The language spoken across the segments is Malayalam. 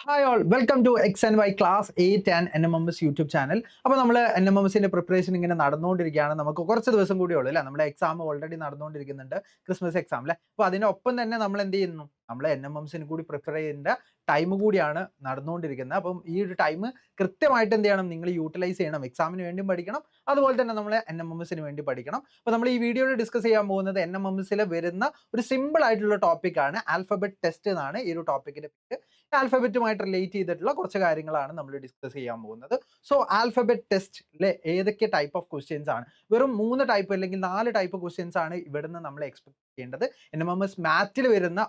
Hi all welcome to X and Y class 8 and NMMS YouTube channel. അപ്പോൾ നമ്മൾ NMMSന്റെ പ്രിപ്പറേഷൻ ഇങ്ങനെ നടന്നുകൊണ്ടിരിക്കുകയാണ്. നമുക്ക് കുറച്ച് ദിവസം കൂടി ഉള്ളൂ അല്ലേ, നമ്മുടെ എക്സാം ഓൾറെഡി നടന്നുകൊണ്ടിരിക്കുന്നുണ്ട്, ക്രിസ്മസ് എക്സാം അല്ലേ. അപ്പോൾ അതിനൊപ്പം തന്നെ നമ്മൾ എന്ത് ചെയ്യുന്നു, നമ്മൾ NMMSന് കൂടി പ്രിപ്പയർ ചെയ്യേണ്ട ടൈം കൂടിയാണ് നടന്നുകൊണ്ടിരിക്കുന്നത്. അപ്പം ഈ ഒരു ടൈം കൃത്യമായിട്ട് എന്ത് ചെയ്യണം, നിങ്ങൾ യൂട്ടിലൈസ് ചെയ്യണം. എക്സാമിന് വേണ്ടിയും പഠിക്കണം, അതുപോലെ തന്നെ നമ്മൾ NMMSന് വേണ്ടി പഠിക്കണം. അപ്പോൾ നമ്മൾ ഈ വീഡിയോയിൽ ഡിസ്കസ് ചെയ്യാൻ പോകുന്നത് NMMSൽ വരുന്ന ഒരു സിമ്പിൾ ആയിട്ടുള്ള ടോപ്പിക്കാണ് ആൽഫബറ്റ് ടെസ്റ്റ് എന്നാണ് ഈ ഒരു ടോപ്പിക്കിന്റെ പേര്. ആൽഫബറ്റുമായിട്ട് റിലേറ്റ് ചെയ്തിട്ടുള്ള കുറച്ച് കാര്യങ്ങളാണ് നമ്മൾ ഡിസ്കസ് ചെയ്യാൻ പോകുന്നത്. സോ ആൽഫബറ്റ് ടെസ്റ്റിലെ ഏതൊക്കെ ടൈപ്പ് ഓഫ് ക്വസ്റ്റ്യൻസ് ആണ്, വെറും 3 ടൈപ്പ് അല്ലെങ്കിൽ 4 ടൈപ്പ് ക്വസ്റ്റ്യൻസ് ആണ് ഇവിടുന്ന് നമ്മൾ എക്സ്പെക്ട് ചെയ്യേണ്ടത്. NMMS മാത്തിൽ വരുന്ന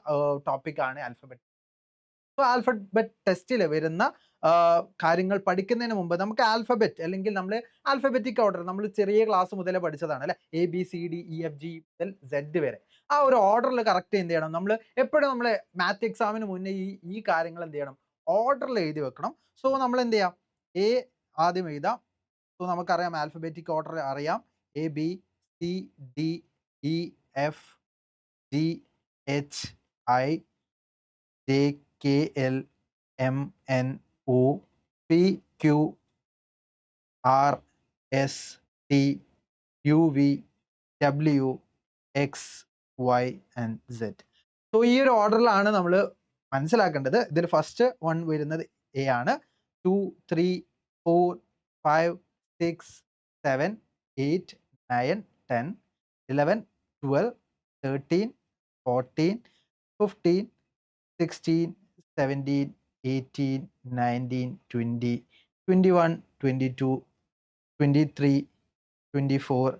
ടോപ്പിക്കാണ് ആൽഫബറ്റ്. സോ ആൽഫബറ്റ് ടെസ്റ്റിൽ വരുന്ന കാര്യങ്ങൾ പഠിക്കുന്നതിന് മുമ്പ് നമുക്ക് ആൽഫബറ്റ് അല്ലെങ്കിൽ നമ്മൾ ആൽഫബറ്റിക് ഓർഡർ നമ്മൾ ചെറിയ ക്ലാസ് മുതലേ പഠിച്ചതാണ് അല്ലെ, ABCDEFG മുതൽ Z വരെ. ആ ഒരു ഓർഡറിൽ കറക്റ്റ് എന്ത് ചെയ്യണം, നമ്മൾ എപ്പോഴും നമ്മൾ മാത്ത് എക്സാമിന് മുന്നേ ഈ കാര്യങ്ങൾ എന്ത് ചെയ്യണം, ഓർഡറിൽ എഴുതി വെക്കണം. സോ നമ്മൾ എന്ത് ചെയ്യാം, എ ആദ്യം എഴുതാം. സോ നമുക്കറിയാം ആൽഫബറ്റിക് ഓർഡർ അറിയാം, ABCDEFGHIJKLMNOPQRSTUVWXYZ. സോ ഈ ഒരു ഓർഡറിലാണ് നമ്മൾ മനസ്സിലാക്കേണ്ടത്. ഇതിൽ ഫസ്റ്റ് വൺ വരുന്നത് എ ആണ്. 2 3 4 5 6 7 8 9 10 11 12 13 14 15 16 17 18 19 20 21 22 23 24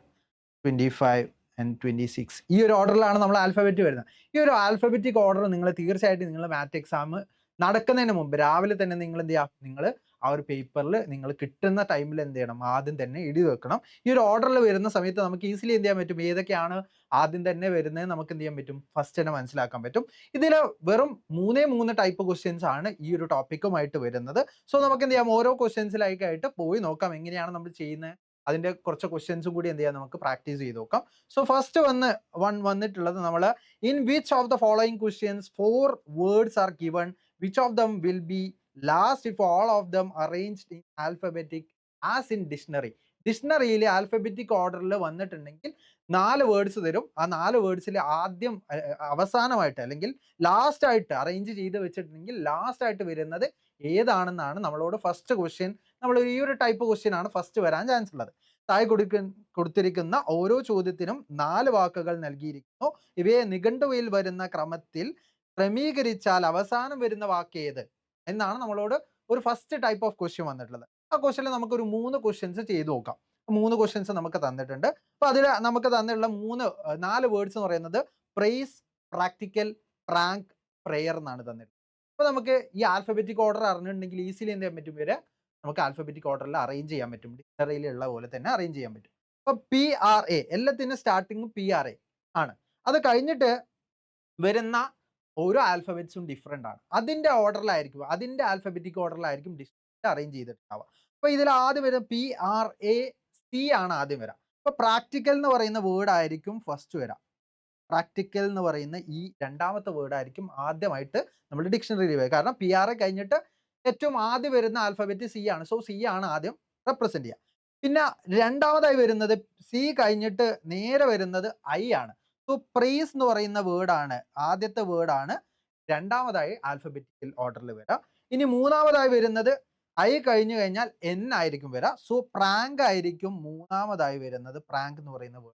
25 ആൻഡ് 26. ഈ ഒരു ഓർഡറിലാണ് നമ്മൾ ആൽഫബറ്റ് വരുന്നത്. ഈ ഒരു ആൽഫബറ്റിക് ഓർഡർ നിങ്ങൾ തീർച്ചയായിട്ടും നിങ്ങൾ മാത്ത് എക്സാം നടക്കുന്നതിന് മുമ്പ് രാവിലെ തന്നെ നിങ്ങൾ എന്ത് ചെയ്യുക, നിങ്ങൾ ആ ഒരു പേപ്പറിൽ നിങ്ങൾ കിട്ടുന്ന ടൈമിൽ എന്ത് ചെയ്യണം, ആദ്യം തന്നെ എഴുതി വെക്കണം. ഈ ഒരു ഓർഡറിൽ വരുന്ന സമയത്ത് നമുക്ക് ഈസിലി എന്ത് ചെയ്യാൻ പറ്റും, ഏതൊക്കെയാണ് ആദ്യം തന്നെ വരുന്നത് നമുക്ക് എന്ത് ചെയ്യാൻ പറ്റും, ഫസ്റ്റ് തന്നെ മനസ്സിലാക്കാൻ പറ്റും. ഇതിൽ വെറും 3 ടൈപ്പ് ക്വസ്റ്റ്യൻസ് ആണ് ഈ ഒരു ടോപ്പിക്കുമായിട്ട് വരുന്നത്. സോ നമുക്ക് എന്ത് ചെയ്യാം, ഓരോ ക്വസ്റ്റ്യൻസിലായിട്ട് പോയി നോക്കാം എങ്ങനെയാണ് നമ്മൾ ചെയ്യുന്നത്. അതിന്റെ കുറച്ച് ക്വസ്റ്റ്യൻസും കൂടി എന്ത് ചെയ്യാം, നമുക്ക് പ്രാക്ടീസ് ചെയ്ത് നോക്കാം. സോ ഫസ്റ്റ് വന്നിട്ടുള്ളത് നമ്മൾ in which of the following questions 4 words are given, which of them will be last if all of them arranged in alphabetic as in dictionary. ഡിക്ഷണറിയിൽ ആൽഫബറ്റിക് ഓർഡറിൽ വന്നിട്ടുണ്ടെങ്കിൽ 4 വേർഡ്സ് തരും. ആ 4 വേർഡ്സിൽ ആദ്യം അവസാനമായിട്ട് അല്ലെങ്കിൽ ലാസ്റ്റ് ആയിട്ട് അറേഞ്ച് ചെയ്ത് വെച്ചിട്ടുണ്ടെങ്കിൽ ലാസ്റ്റ് ആയിട്ട് വരുന്നത് ഏതാണെന്നാണ് നമ്മളോട് ഫസ്റ്റ് ക്വസ്റ്റ്യൻ. നമ്മൾ ഈ ഒരു ടൈപ്പ് ക്വസ്റ്റ്യൻ ആണ് ഫസ്റ്റ് വരാൻ ചാൻസ് ഉള്ളത്. താഴെ കൊടുത്തിരിക്കുന്ന ഓരോ ചോദ്യത്തിനും 4 വാക്കുകൾ നൽകിയിരിക്കുന്നു. ഇവയെ നിഘണ്ടുവിൽ വരുന്ന ക്രമത്തിൽ ക്രമീകരിച്ചാൽ അവസാനം വരുന്ന വാക്ക് ഏത് എന്നാണ് നമ്മളോട് ഒരു ഫസ്റ്റ് ടൈപ്പ് ഓഫ് ക്വസ്റ്റ്യൻ വന്നിട്ടുള്ളത്. ആ ക്വസ്റ്റ്യനിൽ നമുക്കൊരു 3 ക്വസ്റ്റ്യൻസ് ചെയ്ത് നോക്കാം. 3 ക്വസ്റ്റ്യൻസ് നമുക്ക് തന്നിട്ടുണ്ട്. അപ്പൊ അതിൽ നമുക്ക് തന്നിട്ടുള്ള 4 വേർഡ്സ് എന്ന് പറയുന്നത് പ്രൈസ്, പ്രാക്ടിക്കൽ, പ്രാങ്ക്, പ്രെയർ എന്നാണ് തന്നിട്ടുള്ളത്. അപ്പൊ നമുക്ക് ഈ ആൽഫബറ്റിക് ഓർഡർ അറിഞ്ഞിട്ടുണ്ടെങ്കിൽ ഈസിലി എന്ത് ചെയ്യാൻ പറ്റും, ഇവരെ നമുക്ക് ആൽഫബറ്റിക് ഓർഡറിൽ അറേഞ്ച് ചെയ്യാൻ പറ്റും. ഡിക്ഷണറിയിലുള്ള പോലെ തന്നെ അറേഞ്ച് ചെയ്യാൻ പറ്റും. അപ്പൊ PRA എല്ലാത്തിനും സ്റ്റാർട്ടിങ് PRA ആണ്. അത് കഴിഞ്ഞിട്ട് വരുന്ന ഓരോ ആൽഫബറ്റ്സും ഡിഫറെന്റ് ആണ്. അതിന്റെ ഓർഡറിലായിരിക്കും, അതിന്റെ ആൽഫബറ്റിക് ഓർഡറിലായിരിക്കും ഡിക്ഷണറി അറേഞ്ച് ചെയ്തിട്ടുണ്ടാവുക. അപ്പൊ ഇതിൽ ആദ്യം വരുന്ന PRAC ആണ് ആദ്യം വരാം. അപ്പൊ പ്രാക്ടിക്കൽ എന്ന് പറയുന്ന വേർഡ് ആയിരിക്കും ഫസ്റ്റ് വരാം. പ്രാക്ടിക്കൽ എന്ന് പറയുന്ന ഈ രണ്ടാമത്തെ വേർഡ് ആയിരിക്കും ആദ്യമായിട്ട് നമ്മൾ ഡിക്ഷണറിയിൽ വരിക. കാരണം PRA കഴിഞ്ഞിട്ട് ഏറ്റവും ആദ്യം വരുന്ന ആൽഫബറ്റ് C ആണ്. സോ C ആണ് ആദ്യം റെപ്രസെന്റ് ചെയ്യുക. പിന്നെ രണ്ടാമതായി വരുന്നത് C കഴിഞ്ഞിട്ട് നേരെ വരുന്നത് I ആണ്. സോ പ്രൈസ് എന്ന് പറയുന്ന വേർഡ് ആണ് ആദ്യത്തെ വേർഡ് ആണ് രണ്ടാമതായി ആൽഫബറ്റിക്കൽ ഓർഡറിൽ വരിക. ഇനി മൂന്നാമതായി വരുന്നത് I കഴിഞ്ഞു കഴിഞ്ഞാൽ N ആയിരിക്കും വരിക. സോ പ്രാങ്ക് ആയിരിക്കും മൂന്നാമതായി വരുന്നത്, പ്രാങ്ക് എന്ന് പറയുന്ന വേർഡ്.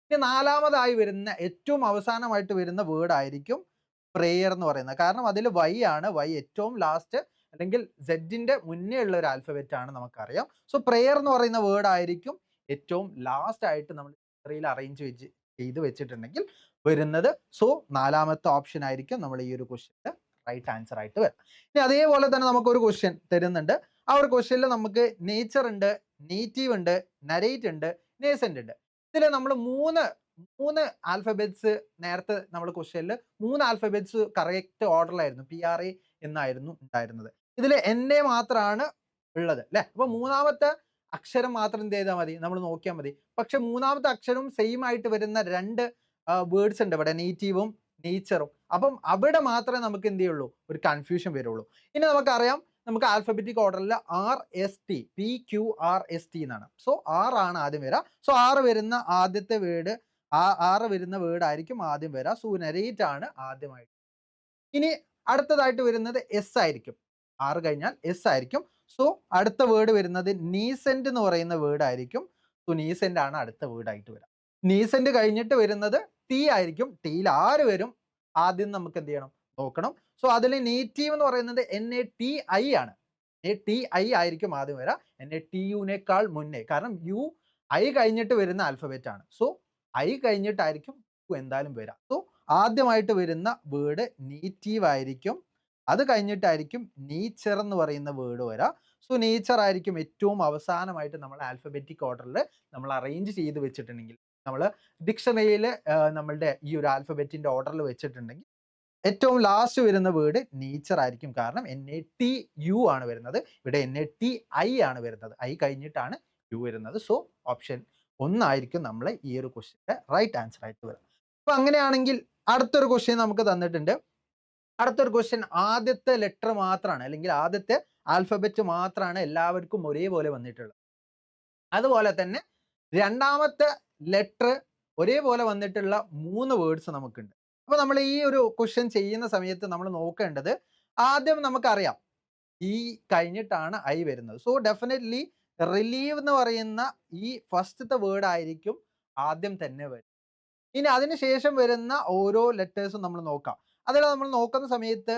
ഇനി നാലാമതായി വരുന്ന ഏറ്റവും അവസാനമായിട്ട് വരുന്ന വേർഡ് ആയിരിക്കും പ്രെയർ എന്ന് പറയുന്നത്. കാരണം അതിൽ Y ആണ്, Y ഏറ്റവും ലാസ്റ്റ് അല്ലെങ്കിൽ സെഡിന്റെ മുന്നേ ഉള്ള ഒരു ആൽഫബറ്റ് ആണ് നമുക്കറിയാം. സോ പ്രെയർ എന്ന് പറയുന്ന വേർഡ് ആയിരിക്കും ഏറ്റവും ലാസ്റ്റ് ആയിട്ട് നമ്മൾ ഡിക്ഷണറിയിൽ അറേഞ്ച് ചെയ്ത് വെച്ചിട്ടുണ്ടെങ്കിൽ വരുന്നത്. സോ നാലാമത്തെ ഓപ്ഷൻ ആയിരിക്കും നമ്മൾ ഈ ഒരു ക്വസ്റ്റ്യന്റെ റൈറ്റ് ആൻസർ ആയിട്ട് വരാം. ഇനി അതേപോലെ തന്നെ നമുക്ക് ഒരു ക്വസ്റ്റ്യൻ തരുന്നുണ്ട്. ആ ഒരു ക്വസ്റ്റ്യനിൽ നമുക്ക് നേച്ചർ ഉണ്ട്, നേറ്റീവ് ഉണ്ട്, നരേറ്റ് ഉണ്ട്, നേസെന്റ് ഉണ്ട്. ഇതിൽ നമ്മൾ മൂന്ന് ആൽഫബറ്റ്സ് നേരത്തെ നമ്മൾ ക്വസ്റ്റ്യനിൽ 3 ആൽഫബറ്റ്സ് കറക്റ്റ് ഓർഡറിലായിരുന്നു, PRA എന്നായിരുന്നു ഉണ്ടായിരുന്നത്. ഇതിൽ NA മാത്രമാണ് ഉള്ളത് അല്ലെ. അപ്പൊ മൂന്നാമത്തെ അക്ഷരം മാത്രം എന്ത് ചെയ്താൽ മതി, നമ്മൾ നോക്കിയാൽ മതി. പക്ഷെ മൂന്നാമത്തെ അക്ഷരവും സെയിം ആയിട്ട് വരുന്ന 2 വേർഡ്സ് ഉണ്ട് ഇവിടെ, നേറ്റീവും നേച്ചറും. അപ്പം അവിടെ മാത്രമേ നമുക്ക് എന്ത് ചെയ്യുള്ളൂ, ഒരു കൺഫ്യൂഷൻ വരുള്ളൂ. ഇനി നമുക്കറിയാം, നമുക്ക് ആൽഫബറ്റിക് ഓർഡറിൽ RST PQRST എന്നാണ്. സോ ആണ് ആദ്യം വരിക. സോ വരുന്ന ആദ്യത്തെ വേർഡ്, വരുന്ന വേർഡ് ആയിരിക്കും ആദ്യം വരിക. സോ നരേറ്റ് ആണ് ആദ്യമായിട്ട്. ഇനി അടുത്തതായിട്ട് വരുന്നത് S ആയിരിക്കും. കഴിഞ്ഞാൽ S ആയിരിക്കും. സോ അടുത്ത വേർഡ് വരുന്നത് നീസെന്റ് എന്ന് പറയുന്ന വേർഡ് ആയിരിക്കും. സോ നീസെന്റ് ആണ് അടുത്ത വേർഡ് ആയിട്ട് വരിക. നീസെന്റ് കഴിഞ്ഞിട്ട് വരുന്നത് T ആയിരിക്കും. ടിയിൽ ആര് വരും ആദ്യം നമുക്ക് എന്ത് ചെയ്യണം, നോക്കണം. സോ അതിൽ നേറ്റീവ് എന്ന് പറയുന്നത് NATI ആണ്. NATI ആയിരിക്കും ആദ്യം വരിക. NATUനേക്കാൾ മുന്നേ. കാരണം I കഴിഞ്ഞിട്ട് വരുന്ന ആൽഫബറ്റ് ആണ്. സോ I കഴിഞ്ഞിട്ടായിരിക്കും എന്തായാലും വരിക. സോ ആദ്യമായിട്ട് വരുന്ന വേർഡ് നേറ്റീവ് ആയിരിക്കും. അത് കഴിഞ്ഞിട്ടായിരിക്കും നേച്ചർ എന്ന് പറയുന്ന വേർഡ് വരിക. സോ നേച്ചർ ആയിരിക്കും ഏറ്റവും അവസാനമായിട്ട് നമ്മൾ ആൽഫബറ്റിക് ഓർഡറിൽ നമ്മൾ അറേഞ്ച് ചെയ്ത് വെച്ചിട്ടുണ്ടെങ്കിൽ, നമ്മൾ ഡിക്ഷണറിയിൽ നമ്മളുടെ ഈ ഒരു ആൽഫബറ്റിന്റെ ഓർഡറിൽ വെച്ചിട്ടുണ്ടെങ്കിൽ ഏറ്റവും ലാസ്റ്റ് വരുന്ന വേർഡ് നേച്ചർ ആയിരിക്കും. കാരണം NATU ആണ് വരുന്നത്. ഇവിടെ NATI ആണ് വരുന്നത്. I കഴിഞ്ഞിട്ടാണ് U വരുന്നത്. സോ ഓപ്ഷൻ 1 ആയിരിക്കും നമ്മൾ ഈ ഒരു ക്വസ്റ്റ്യന്റെ റൈറ്റ് ആൻസർ ആയിട്ട് വരിക. അപ്പൊ അങ്ങനെയാണെങ്കിൽ അടുത്തൊരു ക്വസ്റ്റ്യൻ നമുക്ക് തന്നിട്ടുണ്ട്. അടുത്തൊരു ക്വസ്റ്റ്യൻ ആദ്യത്തെ ലെറ്റർ മാത്രമാണ്, അല്ലെങ്കിൽ ആദ്യത്തെ ആൽഫബറ്റ് മാത്രമാണ് എല്ലാവർക്കും ഒരേപോലെ വന്നിട്ടുള്ളത്. അതുപോലെ തന്നെ രണ്ടാമത്തെ ലെറ്റർ ഒരേപോലെ വന്നിട്ടുള്ള 3 വേർഡ്സ് നമുക്കുണ്ട്. അപ്പൊ നമ്മൾ ഈ ഒരു ക്വസ്റ്റ്യൻ ചെയ്യുന്ന സമയത്ത് നമ്മൾ നോക്കേണ്ടത്, ആദ്യം നമുക്കറിയാം E കഴിഞ്ഞിട്ടാണ് I വരുന്നത്. സോ ഡെഫിനറ്റ്ലി റിലീവ് എന്ന് പറയുന്ന ഈ ഫസ്റ്റത്തെ വേർഡ് ആയിരിക്കും ആദ്യം തന്നെ വരും. ഇനി അതിനുശേഷം വരുന്ന ഓരോ ലെറ്റേഴ്സും നമ്മൾ നോക്കാം. അതിൽ നമ്മൾ നോക്കുന്ന സമയത്ത്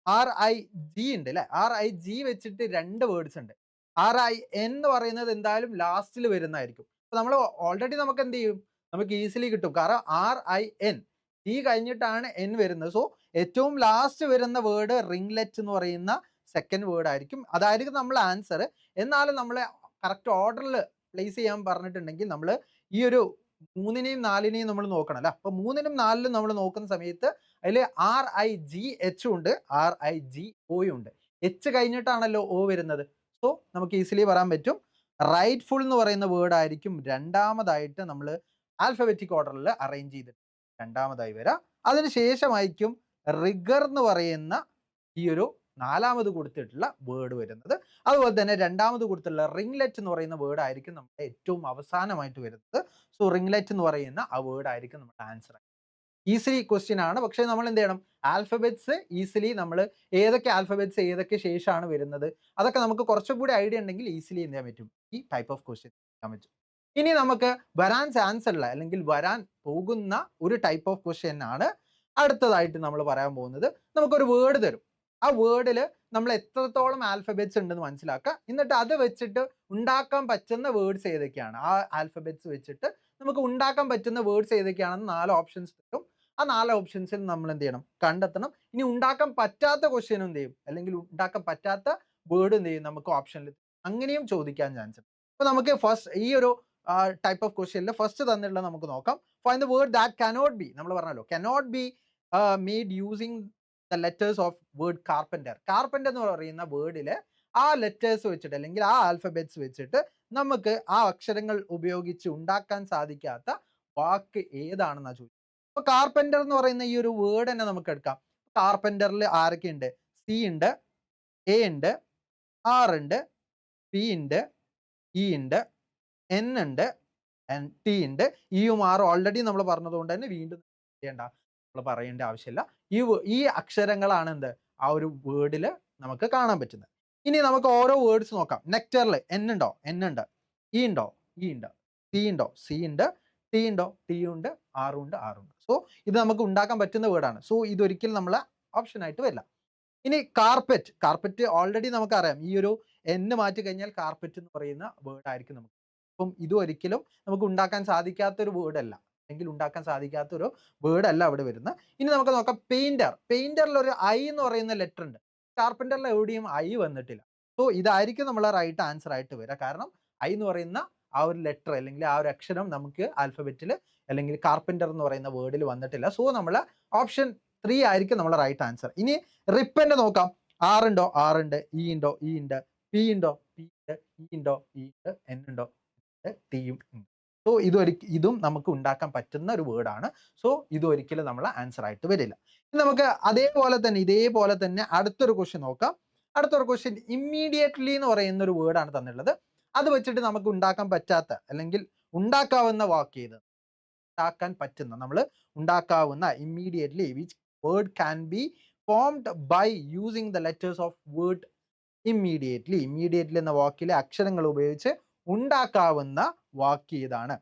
RIG ഉണ്ട് അല്ലെ. RIG വെച്ചിട്ട് 2 വേർഡ്സ് ഉണ്ട്. RIN എന്ന് പറയുന്നത് എന്തായാലും ലാസ്റ്റിൽ വരുന്നതായിരിക്കും. അപ്പൊ നമ്മൾ ഓൾറെഡി നമുക്ക് എന്ത് ചെയ്യും, നമുക്ക് ഈസിലി കിട്ടും. കാരണം RIN G കഴിഞ്ഞിട്ടാണ് N വരുന്നത്. സോ ഏറ്റവും ലാസ്റ്റ് വരുന്ന വേർഡ് റിംഗ്ലെറ്റ് എന്ന് പറയുന്ന സെക്കൻഡ് വേർഡ് ആയിരിക്കും. അതായിരിക്കും നമ്മൾ ആൻസർ. എന്നാലും നമ്മൾ കറക്റ്റ് ഓർഡറിൽ പ്ലേസ് ചെയ്യാൻ പറഞ്ഞിട്ടുണ്ടെങ്കിൽ നമ്മൾ ഈ ഒരു 3നെയും 4നെയും നമ്മൾ നോക്കണം അല്ലെ. അപ്പൊ 3നും 4നും നമ്മൾ നോക്കുന്ന സമയത്ത് അതിൽ RIGH ഉണ്ട്, RIGO ഉണ്ട്. H കഴിഞ്ഞിട്ടാണല്ലോ O വരുന്നത്. സോ നമുക്ക് ഈസിലി പറയാൻ പറ്റും റൈറ്റ്ഫുൾ എന്ന് പറയുന്ന വേർഡ് ആയിരിക്കും രണ്ടാമതായിട്ട് നമ്മൾ ആൽഫബറ്റിക് ഓർഡറിൽ അറേഞ്ച് ചെയ്തിട്ട് രണ്ടാമതായി വരാം. അതിനുശേഷമായിരിക്കും റിഗർ എന്ന് പറയുന്ന ഈ ഒരു നാലാമത് കൊടുത്തിട്ടുള്ള വേർഡ് വരുന്നത്. അതുപോലെ തന്നെ രണ്ടാമത് കൊടുത്തിട്ടുള്ള റിംഗ്ലെറ്റ് എന്ന് പറയുന്ന വേർഡ് ആയിരിക്കും നമ്മുടെ ഏറ്റവും അവസാനമായിട്ട് വരുന്നത്. സോ റിംഗ്ലെറ്റ് എന്ന് പറയുന്ന ആ വേർഡ് ആയിരിക്കും നമ്മുടെ ആൻസർ. ഈസിലി ക്വസ്റ്റ്യൻ ആണ്. പക്ഷേ നമ്മൾ എന്ത് ചെയ്യണം, ആൽഫബറ്റ്സ് ഈസിലി നമ്മൾ ഏതൊക്കെ ആൽഫബറ്റ്സ് ഏതൊക്കെ ശേഷമാണ് വരുന്നത് അതൊക്കെ നമുക്ക് കുറച്ചും കൂടി ഐഡിയ ഉണ്ടെങ്കിൽ ഈസിലി എന്ത് ചെയ്യാൻ പറ്റും, ഈ ടൈപ്പ് ഓഫ് ക്വസ്റ്റ്യൻ ചെയ്യാൻ പറ്റും. ഇനി നമുക്ക് വരാൻ ചാൻസ് ഉള്ള അല്ലെങ്കിൽ വരാൻ പോകുന്ന ഒരു ടൈപ്പ് ഓഫ് ക്വസ്റ്റ്യൻ ആണ് അടുത്തതായിട്ട് നമ്മൾ പറയാൻ പോകുന്നത്. നമുക്കൊരു വേർഡ് തരും. ആ വേർഡിൽ നമ്മൾ എത്രത്തോളം ആൽഫബറ്റ്സ് ഉണ്ടെന്ന് മനസ്സിലാക്കുക. എന്നിട്ട് അത് വെച്ചിട്ട് ഉണ്ടാക്കാൻ പറ്റുന്ന വേർഡ്സ് ഏതൊക്കെയാണ്, ആ ആൽഫബറ്റ്സ് വെച്ചിട്ട് നമുക്ക് ഉണ്ടാക്കാൻ പറ്റുന്ന വേർഡ്സ് ഏതൊക്കെയാണെന്ന് 4 ഓപ്ഷൻസ് തരും. ആ 4 ഓപ്ഷൻസിൽ നമ്മൾ എന്ത് ചെയ്യണം, കണ്ടെത്തണം. ഇനി ഉണ്ടാക്കാൻ പറ്റാത്ത ക്വസ്റ്റ്യൻ എന്ത് ചെയ്യും, അല്ലെങ്കിൽ ഉണ്ടാക്കാൻ പറ്റാത്ത വേർഡ് എന്ത് ചെയ്യും നമുക്ക് ഓപ്ഷനിൽ അങ്ങനെയും ചോദിക്കാൻ ചാൻസ് ഉണ്ട്. അപ്പൊ നമുക്ക് ഫസ്റ്റ് ഈ ഒരു ടൈപ്പ് ഓഫ് ക്വസ്റ്റ്യനിൽ ഫസ്റ്റ് തന്നിട്ടുള്ളത് നമുക്ക് നോക്കാം. Find the word that cannot be, നമ്മൾ പറഞ്ഞല്ലോ cannot be made using the letters of word carpenter. Carpenter എന്ന് പറയുന്ന വേർഡിൽ ആ ലെറ്റേഴ്സ് വെച്ചിട്ട് അല്ലെങ്കിൽ ആ ആൽഫബറ്റ്സ് വെച്ചിട്ട് നമുക്ക് ആ അക്ഷരങ്ങൾ ഉപയോഗിച്ച് ഉണ്ടാക്കാൻ സാധിക്കാത്ത വാക്ക് ഏതാണെന്നാണ് ചോദിച്ചത്. അപ്പൊ കാർപ്പൻറ്റർ എന്ന് പറയുന്ന ഈ ഒരു വേർഡ് തന്നെ നമുക്ക് എടുക്കാം. കാർപ്പൻറ്ററിൽ ആരൊക്കെ ഉണ്ട്, C ഉണ്ട്, A ഉണ്ട്, R ഉണ്ട്, P ഉണ്ട്, E ഉണ്ട്, N ഉണ്ട്, T ഉണ്ട്. ഇയും ആറും ഓൾറെഡി നമ്മൾ പറഞ്ഞതുകൊണ്ട് തന്നെ വീണ്ടും ചെയ്യേണ്ട, നമ്മൾ പറയേണ്ട ആവശ്യമില്ല. ഈ അക്ഷരങ്ങളാണ് എന്ത് ആ ഒരു വേർഡിൽ നമുക്ക് കാണാൻ പറ്റുന്നത്. ഇനി നമുക്ക് ഓരോ വേർഡ്സ് നോക്കാം. നെക്ടറിൽ N ഉണ്ടോ, N ഉണ്ട്, E ഉണ്ടോ, E ഉണ്ട്, C ഉണ്ടോ, C ഉണ്ട്, T ഉണ്ടോ, T ഉണ്ട്, R ഉണ്ട്, R ഉണ്ട്. സോ ഇത് നമുക്ക് ഉണ്ടാക്കാൻ പറ്റുന്ന വേർഡാണ്. സോ ഇതൊരിക്കലും നമ്മളെ ഓപ്ഷൻ ആയിട്ട് വരില്ല. ഇനി കാർപ്പറ്റ്, കാർപ്പറ്റ് ഓൾറെഡി നമുക്കറിയാം ഈ ഒരു N മാറ്റി കഴിഞ്ഞാൽ കാർപ്പറ്റ് എന്ന് പറയുന്ന വേർഡ് ആയിരിക്കും നമുക്ക്. അപ്പം ഇതും ഒരിക്കലും നമുക്ക് ഉണ്ടാക്കാൻ സാധിക്കാത്തൊരു വേർഡ് അല്ല, അല്ലെങ്കിൽ ഉണ്ടാക്കാൻ സാധിക്കാത്തൊരു വേർഡ് അല്ല അവിടെ വരുന്നത്. ഇനി നമുക്ക് നോക്കാം പെയിന്റർ. പെയിന്ററിൽ ഒരു I എന്ന് പറയുന്ന ലെറ്റർ ഉണ്ട്. കാർപ്പൻറ്ററിൽ എവിടെയും I വന്നിട്ടില്ല. സോ ഇതായിരിക്കും നമ്മളെ റൈറ്റ് ആൻസർ ആയിട്ട് വരിക. കാരണം I എന്ന് പറയുന്ന ആ ഒരു ലെറ്റർ അല്ലെങ്കിൽ ആ ഒരു അക്ഷരം നമുക്ക് ആൽഫബറ്റിൽ അല്ലെങ്കിൽ കാർപ്പൻറ്റർ എന്ന് പറയുന്ന വേർഡിൽ വന്നിട്ടില്ല. സോ നമ്മൾ ഓപ്ഷൻ 3 ആയിരിക്കും നമ്മളെ റൈറ്റ് ആൻസർ. ഇനി റിപ്പൻ്റെ നോക്കാം. R ഉണ്ടോ, R ഉണ്ട്, E ഉണ്ടോ, E ഉണ്ട്, P ഉണ്ടോ, P ഉണ്ട്, E ഉണ്ടോ, E ഉണ്ട്, N ഉണ്ടോ, T യും ഉണ്ട്. സോ ഇതും നമുക്ക് ഉണ്ടാക്കാൻ പറ്റുന്ന ഒരു വേർഡാണ്. സോ ഇതൊരിക്കലും നമ്മളെ ആൻസർ ആയിട്ട് വരില്ല. നമുക്ക് ഇതേപോലെ തന്നെ അടുത്തൊരു ക്വസ്റ്റ്യൻ നോക്കാം. അടുത്തൊരു ക്വസ്റ്റ്യൻ ഇമ്മീഡിയറ്റ്ലി എന്ന് പറയുന്ന ഒരു വേർഡാണ് തന്നിട്ടുള്ളത്. അത് വെച്ചിട്ട് നമുക്ക് ഉണ്ടാക്കാൻ പറ്റാത്ത അല്ലെങ്കിൽ ഉണ്ടാക്കാവുന്ന വാക്ക് ഏത്? ഉണ്ടാക്കാൻ പറ്റുന്ന നമ്മൾ ഉണ്ടാക്കാവുന്ന immediately which word can be formed by using the letters of word immediately. Immediately എന്ന വാക്കിലെ അക്ഷരങ്ങൾ ഉപയോഗിച്ച് ഉണ്ടാക്കാവുന്ന വാക്ക് ഏതാണ്?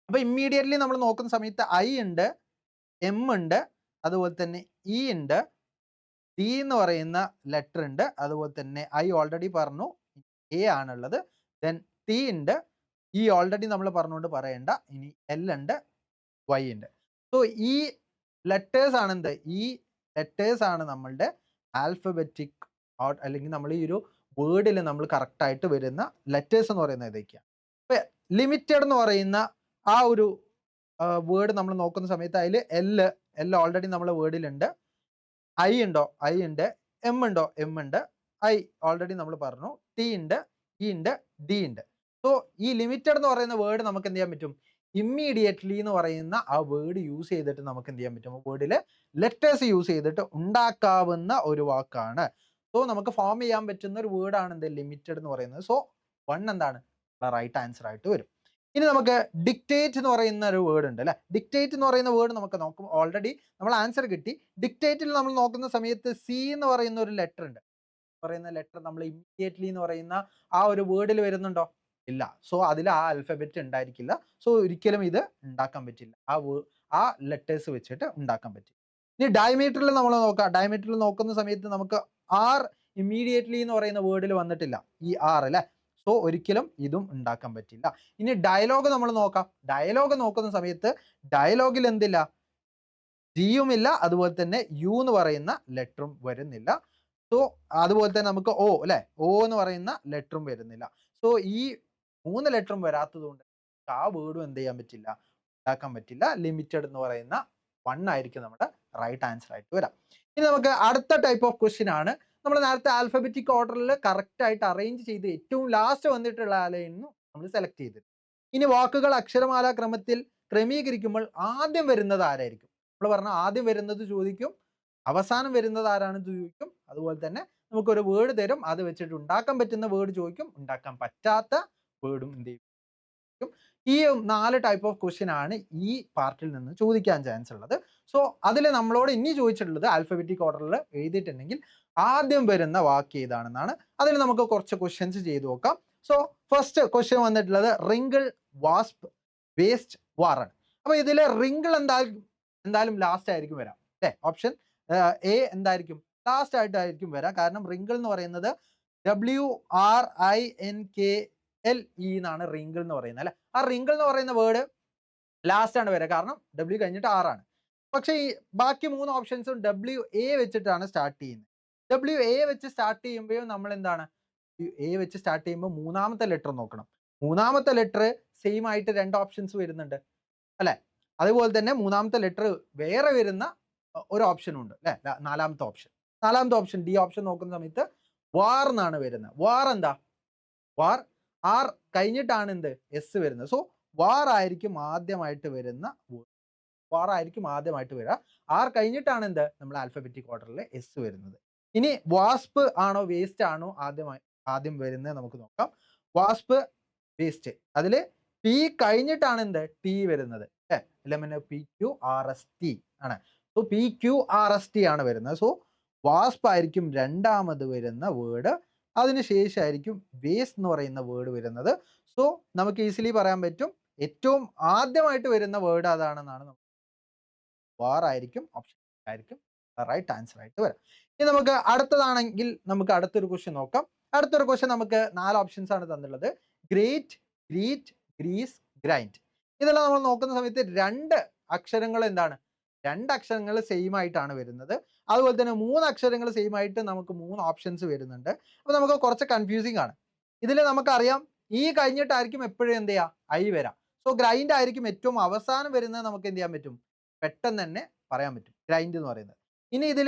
അപ്പൊ ഇമ്മീഡിയറ്റ്ലി നമ്മൾ നോക്കുന്ന സമയത്ത് ഐ ഉണ്ട്, എം ഉണ്ട്, അതുപോലെ തന്നെ ഇ ഉണ്ട്, ഡി എന്ന് പറയുന്ന ലെറ്റർ ഉണ്ട്, അതുപോലെ തന്നെ ഐ ഓൾറെഡി പറഞ്ഞു എ ആണുള്ളത്, ദെൻ ടി ഉണ്ട്, ഇ ഓൾറെഡി നമ്മൾ പറഞ്ഞുകൊണ്ട് പറയണ്ട, ഇനി എൽ ഉണ്ട്, വൈ ഉണ്ട്. സോ ഈ ലെറ്റേഴ്സ് ആണ് എന്ത്? ഈ ലെറ്റേഴ്സ് ആണ് നമ്മളുടെ ആൽഫബറ്റിക് അല്ലെങ്കിൽ നമ്മൾ ഈ ഒരു വേർഡിൽ നമ്മൾ കറക്റ്റ് ആയിട്ട് വരുന്ന ലെറ്റേഴ്സ് എന്ന് പറയുന്നത് ഇതൊക്കെയാണ്. ഇപ്പൊ ലിമിറ്റഡ് എന്ന് പറയുന്ന ആ ഒരു വേർഡ് നമ്മൾ നോക്കുന്ന സമയത്ത് അതിൽ എൽ ഓൾറെഡി നമ്മളെ വേർഡിലുണ്ട്, ഐ ഉണ്ടോ? ഐ ഉണ്ട്, എം ഉണ്ടോ? എം ഉണ്ട്, ഐ ഓൾറെഡി നമ്മൾ പറഞ്ഞു, ടി ഉണ്ട്, ഇ ഉണ്ട്, ഡി ഉണ്ട്. സോ ഈ ലിമിറ്റഡ് എന്ന് പറയുന്ന വേർഡ് നമുക്ക് എന്ത് ചെയ്യാൻ പറ്റും? ഇമ്മീഡിയറ്റ്ലി എന്ന് പറയുന്ന ആ വേർഡ് യൂസ് ചെയ്തിട്ട് നമുക്ക് എന്ത് ചെയ്യാൻ പറ്റും? വേർഡിലെ ലെറ്റേഴ്സ് യൂസ് ചെയ്തിട്ട് ഉണ്ടാക്കാവുന്ന ഒരു വാക്കാണ്. സോ നമുക്ക് ഫോം ചെയ്യാൻ പറ്റുന്ന ഒരു വേർഡാണ് എന്ത്? ലിമിറ്റഡ് എന്ന് പറയുന്നത്. സോ 1 എന്താണ്? റൈറ്റ് ആൻസർ ആയിട്ട് വരും. ഇനി നമുക്ക് ഡിക്റ്റേറ്റ് എന്ന് പറയുന്ന ഒരു വേർഡ് ഉണ്ട് അല്ലെ. ഡിക്റ്റേറ്റ് എന്ന് പറയുന്ന വേർഡ് നമുക്ക് നോക്കും. ഓൾറെഡി നമ്മൾ ആൻസർ കിട്ടി. ഡിക്റ്റേറ്റിൽ നമ്മൾ നോക്കുന്ന സമയത്ത് സി എന്ന് പറയുന്ന ഒരു ലെറ്റർ ഉണ്ട്. ലെറ്റർ നമ്മൾ ഇമ്മീഡിയറ്റ്ലി എന്ന് പറയുന്ന ആ ഒരു വേർഡിൽ വരുന്നുണ്ടോ? ഇല്ല. സോ അതിൽ ആ ആൽഫബറ്റ് ഉണ്ടായിരിക്കില്ല. സോ ഒരിക്കലും ഇത് ഉണ്ടാക്കാൻ പറ്റില്ല. ആ ലെറ്റേഴ്സ് വെച്ചിട്ട് ഉണ്ടാക്കാൻ പറ്റില്ല. ഇനി ഡയമീറ്ററിൽ നമ്മൾ നോക്കാം. ഡയമീറ്ററിൽ നോക്കുന്ന സമയത്ത് നമുക്ക് ആർ ഇമ്മീഡിയറ്റ്ലി എന്ന് പറയുന്ന വേർഡിൽ വന്നിട്ടില്ല, ഈ ആർ അല്ലെ. സോ ഒരിക്കലും ഇതും ഉണ്ടാക്കാൻ പറ്റില്ല. ഇനി ഡയലോഗ് നമ്മൾ നോക്കാം. ഡയലോഗ് നോക്കുന്ന സമയത്ത് ഡയലോഗിൽ എന്തില്ല? ജിയും ഇല്ല, അതുപോലെ തന്നെ യു എന്ന് പറയുന്ന ലെറ്ററും വരുന്നില്ല. സോ അതുപോലെ തന്നെ നമുക്ക് ഒ അല്ലെ, ഒ എന്ന് പറയുന്ന ലെറ്ററും വരുന്നില്ല. സോ ഈ 3 ലെറ്ററും വരാത്തത് കൊണ്ട് ആ വേർഡും എന്ത് ചെയ്യാൻ പറ്റില്ല? ഉണ്ടാക്കാൻ പറ്റില്ല. ലിമിറ്റഡ് എന്ന് പറയുന്ന 1 ആയിരിക്കും നമ്മുടെ റൈറ്റ് ആൻസർ ആയിട്ട് വരാം. ഇനി നമുക്ക് അടുത്ത ടൈപ്പ് ഓഫ് ക്വസ്റ്റ്യൻ ആണ്. നമ്മൾ നേരത്തെ ആൽഫബറ്റിക് ഓർഡറിൽ കറക്റ്റ് ആയിട്ട് അറേഞ്ച് ചെയ്ത് ഏറ്റവും ലാസ്റ്റ് വന്നിട്ടുള്ള ആലയെന്ന് നമ്മൾ സെലക്ട് ചെയ്തത്. ഇനി വാക്കുകൾ അക്ഷരമാല ക്രമത്തിൽ ക്രമീകരിക്കുമ്പോൾ ആദ്യം വരുന്നത് ആരായിരിക്കും? നമ്മൾ പറഞ്ഞ ആദ്യം വരുന്നത് ചോദിക്കും, അവസാനം വരുന്നത് ആരാണെന്ന് ചോദിക്കും, അതുപോലെ തന്നെ നമുക്കൊരു വേർഡ് തരും, അത് വെച്ചിട്ട് ഉണ്ടാക്കാൻ പറ്റുന്ന വേർഡ് ചോദിക്കും, ഉണ്ടാക്കാൻ പറ്റാത്ത വേർഡും എന്ത് ചെയ്യും? ഈ 4 ടൈപ്പ് ഓഫ് ക്വസ്റ്റ്യൻ ആണ് ഈ പാർട്ടിൽ നിന്ന് ചോദിക്കാൻ ചാൻസ് ഉള്ളത്. സോ അതിൽ നമ്മളോട് ഇനി ചോദിച്ചിട്ടുള്ളത് ആൽഫബറ്റിക് ഓർഡറിൽ എഴുതിയിട്ടുണ്ടെങ്കിൽ ആദ്യം വരുന്ന വാക്ക് ഏതാണെന്നാണ്. അതിൽ നമുക്ക് കുറച്ച് ക്വസ്റ്റ്യൻസ് ചെയ്തു നോക്കാം. സോ ഫസ്റ്റ് ക്വസ്റ്റ്യൻ വന്നിട്ടുള്ളത് റിങ്കിൾ, വാസ്പ്, വേസ്റ്റ്, വാറൺ. അപ്പൊ ഇതിലെ റിങ്കിൾ എന്തായാലും ലാസ്റ്റ് ആയിരിക്കും വരാം അല്ലേ. ഓപ്ഷൻ എ എന്തായിരിക്കും? ലാസ്റ്റ് ആയിട്ടായിരിക്കും വരാം. കാരണം റിങ്കിൾ എന്ന് പറയുന്നത് WRINKLE എന്നാണ് റിങ്കിൾ എന്ന് പറയുന്നത് അല്ലെ. ആ റിങ്കിൾ എന്ന് പറയുന്ന വേർഡ് ലാസ്റ്റ് ആണ് വരിക, കാരണം W കഴിഞ്ഞിട്ട് R ആണ്. പക്ഷേ ഈ ബാക്കി 3 ഓപ്ഷൻസും WA വെച്ചിട്ടാണ് സ്റ്റാർട്ട് ചെയ്യുന്നത്. WA വെച്ച് സ്റ്റാർട്ട് ചെയ്യുമ്പോഴും നമ്മൾ എന്താണ്? എ വെച്ച് സ്റ്റാർട്ട് ചെയ്യുമ്പോൾ മൂന്നാമത്തെ ലെറ്റർ നോക്കണം. മൂന്നാമത്തെ ലെറ്റർ സെയിം ആയിട്ട് 2 ഓപ്ഷൻസ് വരുന്നുണ്ട് അല്ലെ. അതുപോലെ തന്നെ മൂന്നാമത്തെ ലെറ്റർ വേറെ വരുന്ന ഒരു ഓപ്ഷനും ഉണ്ട് അല്ലെ. നാലാമത്തെ ഓപ്ഷൻ ഡി ഓപ്ഷൻ നോക്കുന്ന സമയത്ത് വാർ എന്നാണ് വരുന്നത്. വാർ എന്താ? വാർ ആർ കഴിഞ്ഞിട്ടാണ് എന്ത്? എസ് വരുന്നത്. സോ വാർ ആയിരിക്കും ആദ്യമായിട്ട് വരുന്ന. വാർ ആയിരിക്കും ആദ്യമായിട്ട് വരിക. ആർ കഴിഞ്ഞിട്ടാണ് എന്ത്? നമ്മൾ ആൽഫബറ്റിക് ഓർഡറിൽ എസ് വരുന്നത്. ഇനി വാസ്പ് ആണോ വേസ്റ്റ് ആണോ ആദ്യം വരുന്നത് നമുക്ക് നോക്കാം. വാസ്പ്, വേസ്റ്റ്. അതിൽ പി കഴിഞ്ഞിട്ടാണ് എന്ത്? ടി വരുന്നത്. PQRST ആണ്. സോ PQRST ആണ് വരുന്നത്. സോ വാസ്പ് ആയിരിക്കും രണ്ടാമത് വരുന്ന വേർഡ്. അതിനുശേഷമായിരിക്കും വേസ്റ്റ് എന്ന് പറയുന്ന വേർഡ് വരുന്നത്. സോ നമുക്ക് ഈസിലി പറയാൻ പറ്റും ഏറ്റവും ആദ്യമായിട്ട് വരുന്ന വേർഡ് അതാണെന്നാണ്. വാർ ആയിരിക്കും ഓപ്ഷൻ ആയിരിക്കും റൈറ്റ് ആൻസർ ആയിട്ട് വരാം. ഇനി നമുക്ക് അടുത്തതാണെങ്കിൽ നമുക്ക് അടുത്തൊരു ക്വസ്റ്റ്യൻ നോക്കാം. അടുത്തൊരു ക്വസ്റ്റ്യൻ നമുക്ക് 4 ഓപ്ഷൻസ് ആണ് തന്നിട്ടുള്ളത്. Great, greet, grease, grind. ഇതെല്ലാം നമ്മൾ നോക്കുന്ന സമയത്ത് 2 അക്ഷരങ്ങൾ എന്താണ്? 2 അക്ഷരങ്ങൾ സെയിം ആയിട്ടാണ് വരുന്നത്. അതുപോലെ തന്നെ 3 അക്ഷരങ്ങൾ സെയിം ആയിട്ട് നമുക്ക് 3 ഓപ്ഷൻസ് വരുന്നുണ്ട്. അപ്പോൾ നമുക്ക് കുറച്ച് കൺഫ്യൂസിങ് ആണ്. ഇതിൽ നമുക്കറിയാം ഈ കഴിഞ്ഞിട്ടായിരിക്കും എപ്പോഴും എന്ത് ചെയ്യുക? ഐ വരാം. സോ ഗ്രൈൻഡ് ആയിരിക്കും ഏറ്റവും അവസാനം വരുന്നത്. നമുക്ക് എന്ത് ചെയ്യാൻ പറ്റും? പെട്ടെന്ന് തന്നെ പറയാൻ പറ്റും ഗ്രൈൻഡ് എന്ന് പറയുന്നത്. ഇനി ഇതിൽ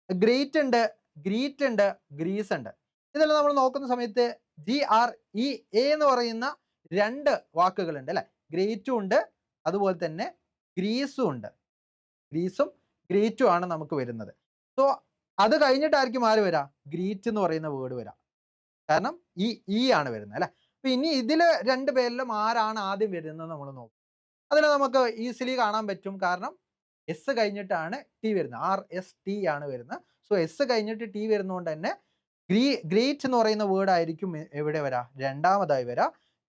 ഗ്രേറ്റ് ഉണ്ട്, ഗ്രീറ്റ് ഉണ്ട്, ഗ്രീസ് ഉണ്ട്. ഇതെല്ലാം നമ്മൾ നോക്കുന്ന സമയത്ത് GREA എന്ന് പറയുന്ന 2 വാക്കുകളുണ്ട് അല്ലെ. ഗ്രേറ്റും ഉണ്ട്, അതുപോലെ തന്നെ ഗ്രീസും ഉണ്ട്. ഗ്രീസും ഗ്രേറ്റും ആണ് നമുക്ക് വരുന്നത്. സോ അത് കഴിഞ്ഞിട്ടായിരിക്കും ആര് വരാ? ഗ്രീറ്റ് എന്ന് പറയുന്ന വേർഡ് വരാ. കാരണം ഈ ആണ് വരുന്നത് അല്ലേ? അപ്പൊ ഇനി ഇതില് 2 പേരിലും ആരാണ് ആദ്യം വരുന്നത് നമ്മൾ നോക്കും. അതിന് നമുക്ക് ഈസിലി കാണാൻ പറ്റും. കാരണം എസ് കഴിഞ്ഞിട്ടാണ് ടി വരുന്നത്. RST ആണ് വരുന്നത്. സോ എസ് കഴിഞ്ഞിട്ട് ടി വരുന്നതുകൊണ്ട് തന്നെ ഗ്രേറ്റ് എന്ന് പറയുന്ന വേർഡ് ആയിരിക്കും എവിടെ വരാ? രണ്ടാമതായി വരാ.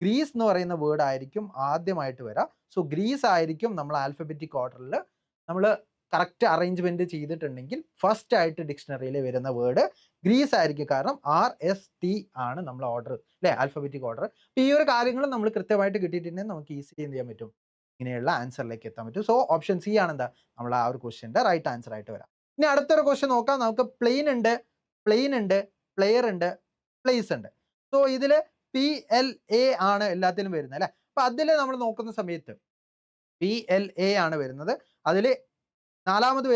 ഗ്രീസ് എന്ന് പറയുന്ന വേർഡ് ആയിരിക്കും ആദ്യമായിട്ട് വരാ. സോ ഗ്രീസ് ആയിരിക്കും നമ്മൾ ആൽഫബറ്റിക് ഓർഡറിൽ നമ്മൾ കറക്റ്റ് അറേഞ്ച്മെന്റ് ചെയ്തിട്ടുണ്ടെങ്കിൽ ഫസ്റ്റ് ആയിട്ട് ഡിക്ഷണറിയിൽ വരുന്ന വേർഡ് ഗ്രീസ് ആയിരിക്കും. കാരണം RST ആണ് നമ്മൾ ഓർഡർ അല്ലെ, ആൽഫബറ്റിക് ഓർഡർ. ഈ ഒരു കാര്യങ്ങൾ നമ്മൾ കൃത്യമായിട്ട് കിട്ടിയിട്ടുണ്ടെങ്കിൽ നമുക്ക് ഈസിലി എന്ത് ചെയ്യാൻ പറ്റും? ഇങ്ങനെയുള്ള ആൻസറിലേക്ക് എത്താൻ പറ്റും. സോ ഓപ്ഷൻ സി ആണ് എന്താ നമ്മൾ ആ ഒരു ക്വസ്റ്റ്യന്റെ റൈറ്റ് ആൻസർ ആയിട്ട് വരാം. ഇനി അടുത്തൊരു ക്വസ്റ്റ്യൻ നോക്കാം. നമുക്ക് പ്ലെയിൻ ഉണ്ട്, പ്ലെയർ ഉണ്ട്, പ്ലേസ് ഉണ്ട്. സോ ഇതില് PLA ആണ് എല്ലാത്തിലും വരുന്നത് അല്ലെ. അപ്പൊ അതില് നമ്മൾ നോക്കുന്ന സമയത്ത് PLA ആണ് വരുന്നത്. അതില് നാലാമത്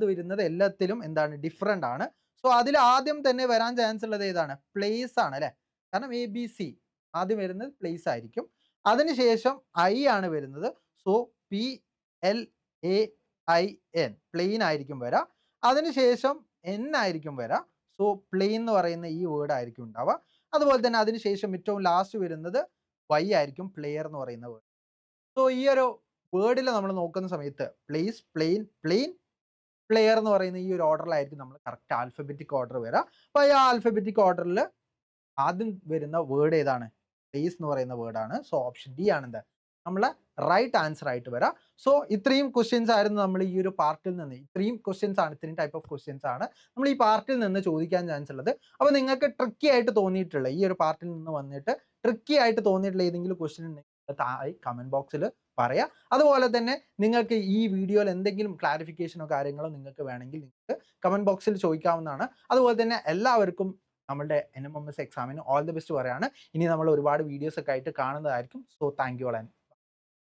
വരുന്നത് എല്ലാത്തിലും എന്താണ്? ഡിഫറെന്റ് ആണ്. സോ അതിൽ ആദ്യം തന്നെ വരാൻ ചാൻസ് ഉള്ളത് ഏതാണ്? പ്ലേസ് ആണ് അല്ലെ. കാരണം ABC ആദ്യം വരുന്നത് പ്ലേസ് ആയിരിക്കും. അതിനുശേഷം I ആണ് വരുന്നത്. സോ PLAIN പ്ലെയിൻ ആയിരിക്കും വരാ. അതിനുശേഷം N ആയിരിക്കും വരാ. സോ പ്ലെയിൻ എന്ന് പറയുന്ന ഈ വേർഡ് ആയിരിക്കും ഉണ്ടാവുക. അതുപോലെ തന്നെ അതിനുശേഷം ഏറ്റവും ലാസ്റ്റ് വരുന്നത് Y ആയിരിക്കും, പ്ലെയർ എന്ന് പറയുന്ന വേർഡ്. സോ ഈ ഒരു വേർഡിൽ നമ്മൾ നോക്കുന്ന സമയത്ത് പ്ലേസ്, പ്ലെയിൻ, പ്ലെയർ എന്ന് പറയുന്ന ഈ ഒരു ഓർഡറിലായിരിക്കും നമ്മൾ കറക്റ്റ് ആൽഫബറ്റിക് ഓർഡർ വരാം. അപ്പോൾ ഈ ആൽഫബറ്റിക് ഓർഡറിൽ ആദ്യം വരുന്ന വേർഡ് ഏതാണ്? പ്ലേസ് എന്ന് പറയുന്ന വേർഡാണ്. സോ ഓപ്ഷൻ ഡി ആണ് എന്താ നമ്മളെ റൈറ്റ് ആൻസർ ആയിട്ട് വരാം. സോ ഇത്രയും ക്വസ്റ്റ്യൻസ് ആയിരുന്നു നമ്മൾ ഈ ഒരു പാർട്ടിൽ നിന്ന്, ഇത്രയും ടൈപ്പ് ഓഫ് ക്വസ്റ്റ്യൻസ് ആണ് നമ്മൾ ഈ പാർട്ടിൽ നിന്ന് ചോദിക്കാൻ ചാൻസ് ഉള്ളത്. അപ്പോൾ നിങ്ങൾക്ക് ട്രിക്കി ആയിട്ട് തോന്നിയിട്ടുള്ള ഈ ഒരു പാർട്ടിൽ നിന്ന് വന്നിട്ട് ട്രിക്കി ആയിട്ട് തോന്നിയിട്ടുള്ള ഏതെങ്കിലും ക്വസ്റ്റ്യൻ ഉണ്ടെങ്കിൽ താഴെ കമന്റ് ബോക്സിൽ പറയാം. അതുപോലെ തന്നെ നിങ്ങൾക്ക് ഈ വീഡിയോയിൽ എന്തെങ്കിലും ക്ലാരിഫിക്കേഷനോ കാര്യങ്ങളോ നിങ്ങൾക്ക് വേണമെങ്കിൽ നിങ്ങൾക്ക് കമന്റ് ബോക്സിൽ ചോദിക്കാവുന്നതാണ്. അതുപോലെ തന്നെ എല്ലാവർക്കും നമ്മളുടെ NMMS എക്സാമിന് ഓൾ ദി ബെസ്റ്റ് പറയാണ്. ഇനി നമ്മൾ ഒരുപാട് വീഡിയോസ് ഒക്കെ ആയിട്ട് കാണുന്നതായിരിക്കും. So thank you all.